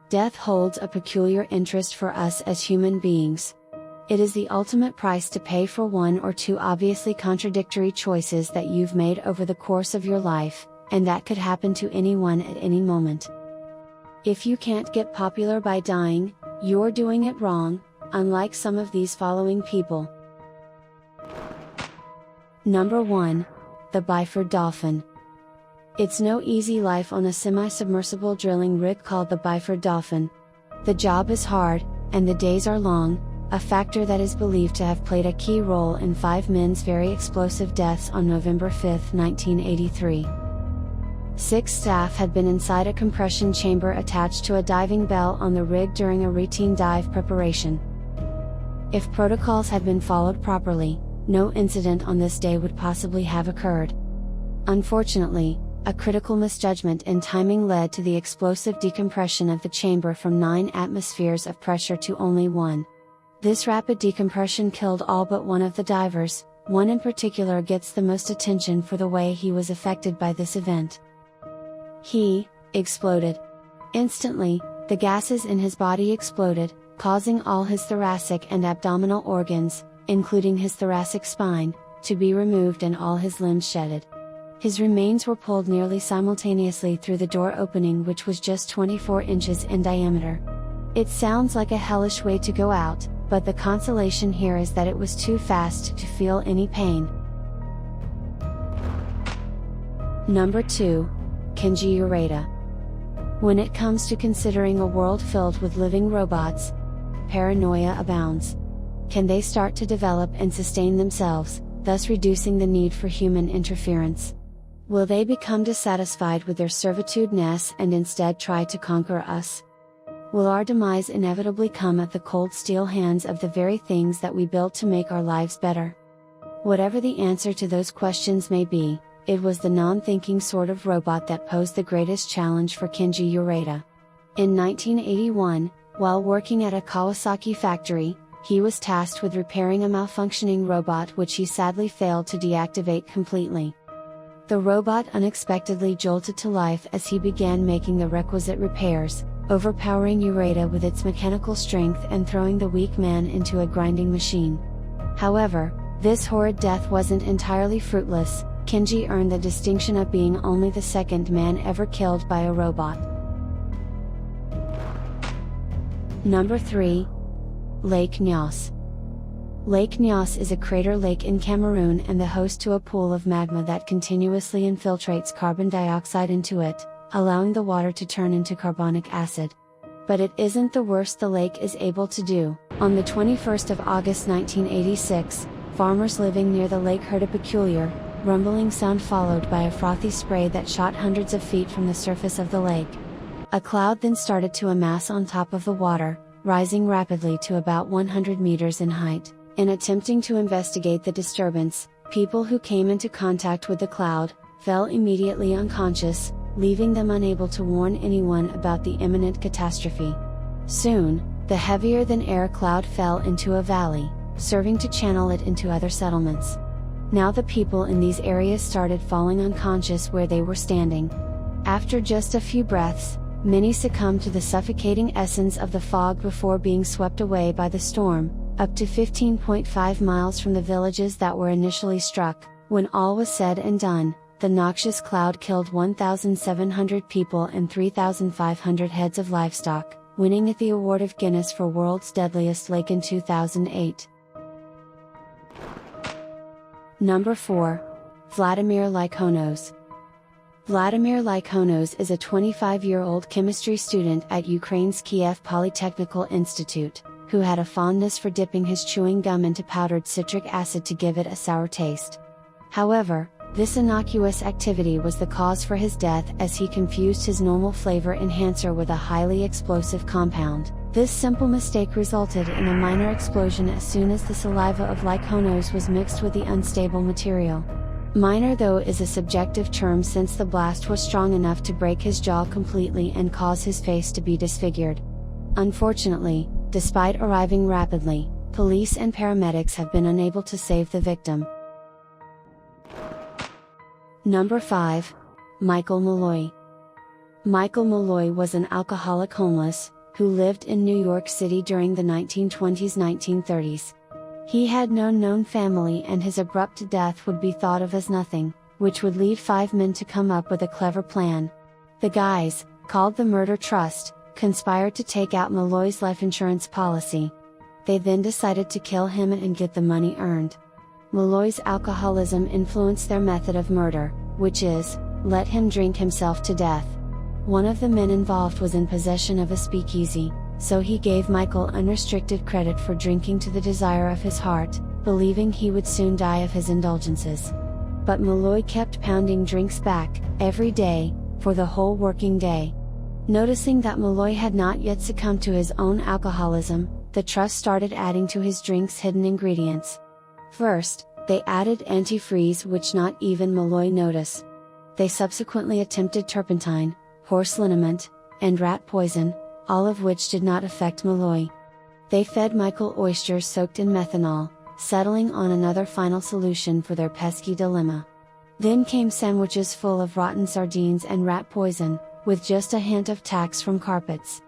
Death holds a peculiar interest for us as human beings. It is the ultimate price to pay for one or two obviously contradictory choices that you've made over the course of your life, and that could happen to anyone at any moment. If you can't get popular by dying, you're doing it wrong, unlike some of these following people. Number 1. The Byford Dolphin. It's no easy life on a semi-submersible drilling rig called the Byford Dolphin. The job is hard, and the days are long, a factor that is believed to have played a key role in 5 men's very explosive deaths on November 5, 1983. 6 staff had been inside a compression chamber attached to a diving bell on the rig during a routine dive preparation. If protocols had been followed properly, no incident on this day would possibly have occurred. Unfortunately, a critical misjudgment in timing led to the explosive decompression of the chamber from 9 atmospheres of pressure to only 1. This rapid decompression killed all but one of the divers. One in particular gets the most attention for the way he was affected by this event. He exploded. Instantly, the gases in his body exploded, causing all his thoracic and abdominal organs, including his thoracic spine, to be removed and all his limbs shedded. His remains were pulled nearly simultaneously through the door opening, which was just 24 inches in diameter. It sounds like a hellish way to go out, but the consolation here is that it was too fast to feel any pain. Number 2. Kenji Ureta. When it comes to considering a world filled with living robots, paranoia abounds. Can they start to develop and sustain themselves, thus reducing the need for human interference? Will they become dissatisfied with their servitude-ness and instead try to conquer us? Will our demise inevitably come at the cold steel hands of the very things that we built to make our lives better? Whatever the answer to those questions may be, it was the non-thinking sort of robot that posed the greatest challenge for Kenji Ureta. In 1981, while working at a Kawasaki factory, he was tasked with repairing a malfunctioning robot which he sadly failed to deactivate completely. The robot unexpectedly jolted to life as he began making the requisite repairs, overpowering Ureta with its mechanical strength and throwing the weak man into a grinding machine. However, this horrid death wasn't entirely fruitless. Kenji earned the distinction of being only the second man ever killed by a robot. Number 3. Lake Nyos. Lake Nyos is a crater lake in Cameroon and the host to a pool of magma that continuously infiltrates carbon dioxide into it, allowing the water to turn into carbonic acid. But it isn't the worst the lake is able to do. On the 21st of August 1986, farmers living near the lake heard a peculiar, rumbling sound followed by a frothy spray that shot hundreds of feet from the surface of the lake. A cloud then started to amass on top of the water, rising rapidly to about 100 meters in height. In attempting to investigate the disturbance, people who came into contact with the cloud fell immediately unconscious, leaving them unable to warn anyone about the imminent catastrophe. Soon, the heavier-than-air cloud fell into a valley, serving to channel it into other settlements. Now the people in these areas started falling unconscious where they were standing. After just a few breaths, many succumbed to the suffocating essence of the fog before being swept away by the storm, up to 15.5 miles from the villages that were initially struck. When all was said and done, the noxious cloud killed 1,700 people and 3,500 heads of livestock, winning it the award of Guinness for World's Deadliest Lake in 2008. Number 4. Vladimir Lyconos. Vladimir Lyconos is a 25-year-old chemistry student at Ukraine's Kiev Polytechnical Institute, who had a fondness for dipping his chewing gum into powdered citric acid to give it a sour taste. However, this innocuous activity was the cause for his death as he confused his normal flavor enhancer with a highly explosive compound. This simple mistake resulted in a minor explosion as soon as the saliva of Lyconos was mixed with the unstable material. Minor though is a subjective term since the blast was strong enough to break his jaw completely and cause his face to be disfigured. Unfortunately, despite arriving rapidly, police and paramedics have been unable to save the victim. Number 5. Michael Malloy. Michael Malloy was an alcoholic homeless, who lived in New York City during the 1920s-1930s. He had no known family, and his abrupt death would be thought of as nothing, which would lead 5 men to come up with a clever plan. The guys, called the Murder Trust, conspired to take out Malloy's life insurance policy. They then decided to kill him and get the money earned. Malloy's alcoholism influenced their method of murder, which is, let him drink himself to death. One of the men involved was in possession of a speakeasy, so he gave Michael unrestricted credit for drinking to the desire of his heart, believing he would soon die of his indulgences. But Malloy kept pounding drinks back, every day, for the whole working day. Noticing that Malloy had not yet succumbed to his own alcoholism, the trust started adding to his drinks hidden ingredients. First, they added antifreeze, which not even Malloy noticed. They subsequently attempted turpentine, horse liniment, and rat poison, all of which did not affect Malloy. They fed Michael oysters soaked in methanol, settling on another final solution for their pesky dilemma. Then came sandwiches full of rotten sardines and rat poison, with just a hint of tacks from carpets.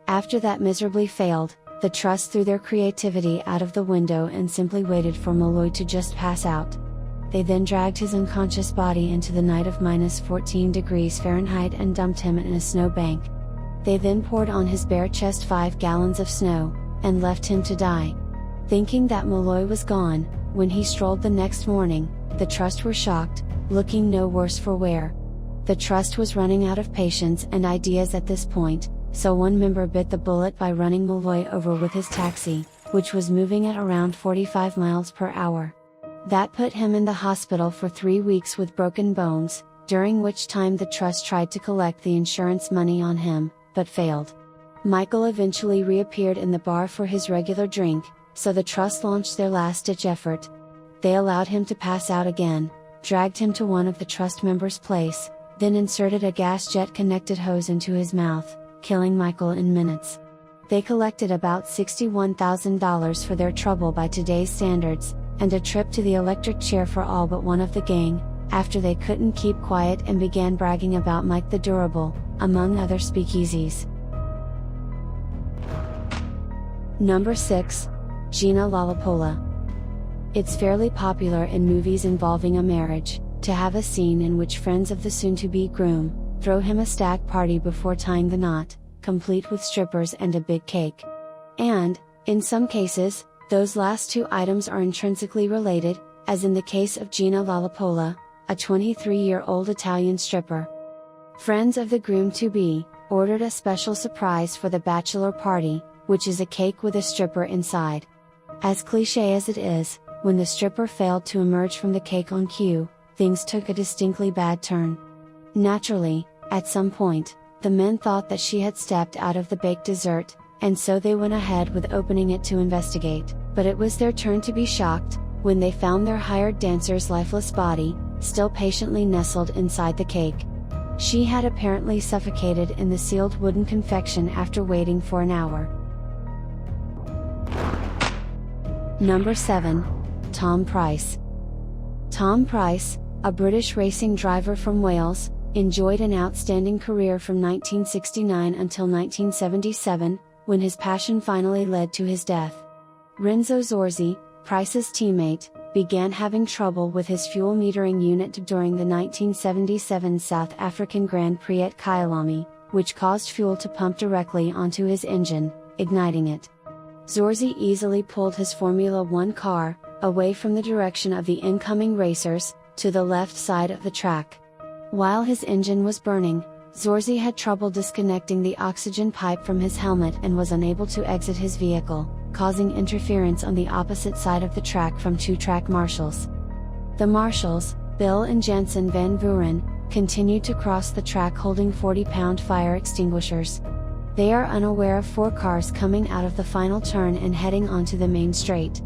After that miserably failed, the trust threw their creativity out of the window and simply waited for Malloy to just pass out. They then dragged his unconscious body into the night of -14 degrees Fahrenheit and dumped him in a snow bank. They then poured on his bare chest 5 gallons of snow, and left him to die. Thinking that Malloy was gone, when he strolled the next morning, the trust were shocked, looking no worse for wear. The trust was running out of patience and ideas at this point, so one member bit the bullet by running Malloy over with his taxi, which was moving at around 45 miles per hour. That put him in the hospital for 3 weeks with broken bones, during which time the trust tried to collect the insurance money on him, but failed. Michael eventually reappeared in the bar for his regular drink, so the trust launched their last-ditch effort. They allowed him to pass out again, dragged him to one of the trust members' place, then inserted a gas jet-connected hose into his mouth, killing Michael in minutes. They collected about $61,000 for their trouble by today's standards, and a trip to the electric chair for all but one of the gang, after they couldn't keep quiet and began bragging about Mike the Durable, among other speakeasies. Number 6. Gina Lalapola. It's fairly popular in movies involving a marriage, to have a scene in which friends of the soon-to-be groom throw him a stag party before tying the knot, complete with strippers and a big cake. And, in some cases, those last 2 items are intrinsically related, as in the case of Gina Lalapola, a 23-year-old Italian stripper. Friends of the groom-to-be ordered a special surprise for the bachelor party, which is a cake with a stripper inside. As cliché as it is, when the stripper failed to emerge from the cake on cue, things took a distinctly bad turn. Naturally, at some point, the men thought that she had stepped out of the baked dessert, and so they went ahead with opening it to investigate, but it was their turn to be shocked, when they found their hired dancer's lifeless body, still patiently nestled inside the cake. She had apparently suffocated in the sealed wooden confection after waiting for an hour. Number 7. Tom Price. Tom Price, a British racing driver from Wales, enjoyed an outstanding career from 1969 until 1977, when his passion finally led to his death. Renzo Zorzi, Price's teammate, began having trouble with his fuel metering unit during the 1977 South African Grand Prix at Kyalami, which caused fuel to pump directly onto his engine, igniting it. Zorzi easily pulled his Formula One car away from the direction of the incoming racers, to the left side of the track. While his engine was burning, Zorzi had trouble disconnecting the oxygen pipe from his helmet and was unable to exit his vehicle, causing interference on the opposite side of the track from 2 track marshals. The marshals, Bill and Jensen Van Vuren, continued to cross the track holding 40-pound fire extinguishers. They are unaware of 4 cars coming out of the final turn and heading onto the main straight.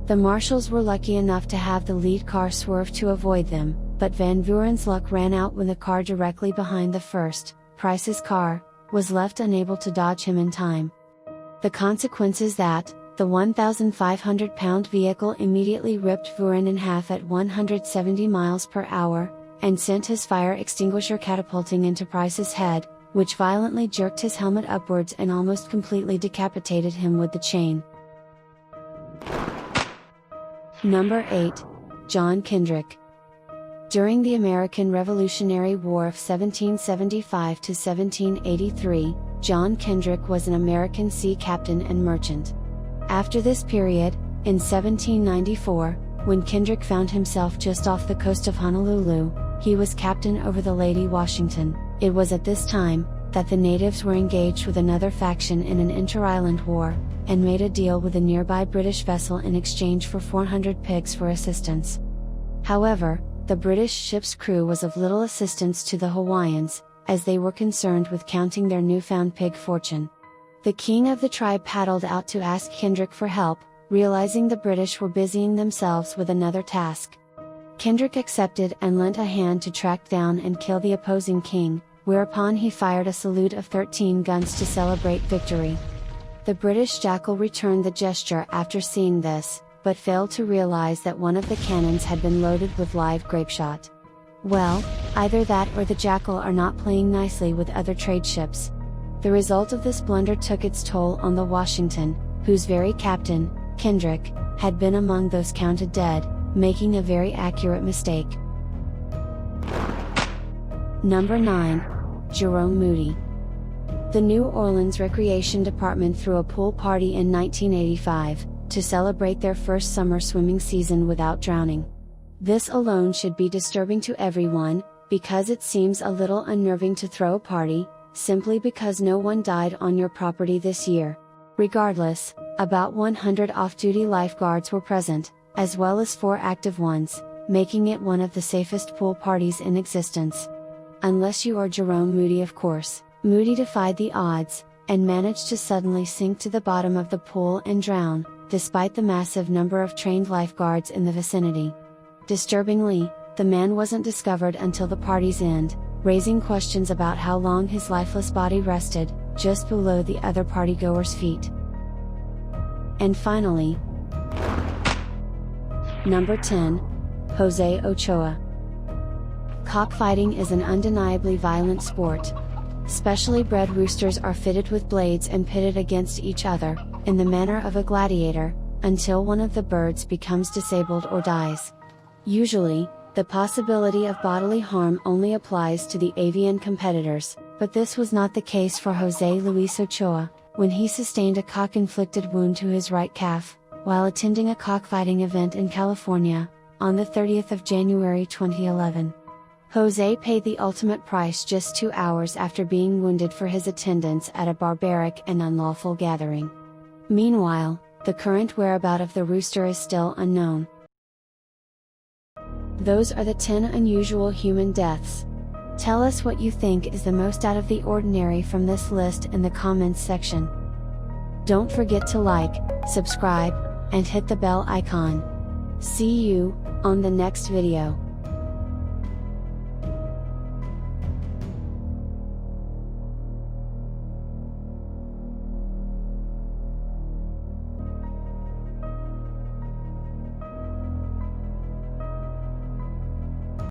The marshals were lucky enough to have the lead car swerve to avoid them, but Van Vuren's luck ran out when the car directly behind the first, Price's car, was left unable to dodge him in time. The consequence is that, the 1,500-pound vehicle immediately ripped Vuren in half at 170 miles per hour, and sent his fire extinguisher catapulting into Price's head, which violently jerked his helmet upwards and almost completely decapitated him with the chain. Number 8. John Kendrick. During the American Revolutionary War of 1775 to 1783, John Kendrick was an American sea captain and merchant. After this period, in 1794, when Kendrick found himself just off the coast of Honolulu, he was captain over the Lady Washington. It was at this time that the natives were engaged with another faction in an inter-island war, and made a deal with a nearby British vessel in exchange for 400 pigs for assistance. However, the British ship's crew was of little assistance to the Hawaiians, as they were concerned with counting their newfound pig fortune. The king of the tribe paddled out to ask Kendrick for help, realizing the British were busying themselves with another task. Kendrick accepted and lent a hand to track down and kill the opposing king, whereupon he fired a salute of 13 guns to celebrate victory. The British jackal returned the gesture after seeing this, but failed to realize that one of the cannons had been loaded with live grapeshot. Well, either that or the jackal are not playing nicely with other trade ships. The result of this blunder took its toll on the Washington, whose very captain, Kendrick, had been among those counted dead, making a very accurate mistake. Number 9. Jerome Moody. The New Orleans Recreation Department threw a pool party in 1985, to celebrate their first summer swimming season without drowning. This alone should be disturbing to everyone, because it seems a little unnerving to throw a party, simply because no one died on your property this year. Regardless, about 100 off-duty lifeguards were present, as well as 4 active ones, making it one of the safest pool parties in existence. Unless you are Jerome Moody, of course. Moody defied the odds, and managed to suddenly sink to the bottom of the pool and drown, despite the massive number of trained lifeguards in the vicinity. Disturbingly, the man wasn't discovered until the party's end, raising questions about how long his lifeless body rested, just below the other partygoers' feet. And finally, Number 10. Jose Ochoa. Cockfighting is an undeniably violent sport. Specially bred roosters are fitted with blades and pitted against each other, in the manner of a gladiator, until one of the birds becomes disabled or dies. Usually, the possibility of bodily harm only applies to the avian competitors, but this was not the case for Jose Luis Ochoa, when he sustained a cock-inflicted wound to his right calf, while attending a cockfighting event in California, on the 30th of January 2011. Jose paid the ultimate price just 2 hours after being wounded for his attendance at a barbaric and unlawful gathering. Meanwhile, the current whereabouts of the rooster is still unknown. Those are the 10 unusual human deaths. Tell us what you think is the most out of the ordinary from this list in the comments section. Don't forget to like, subscribe, and hit the bell icon. See you on the next video.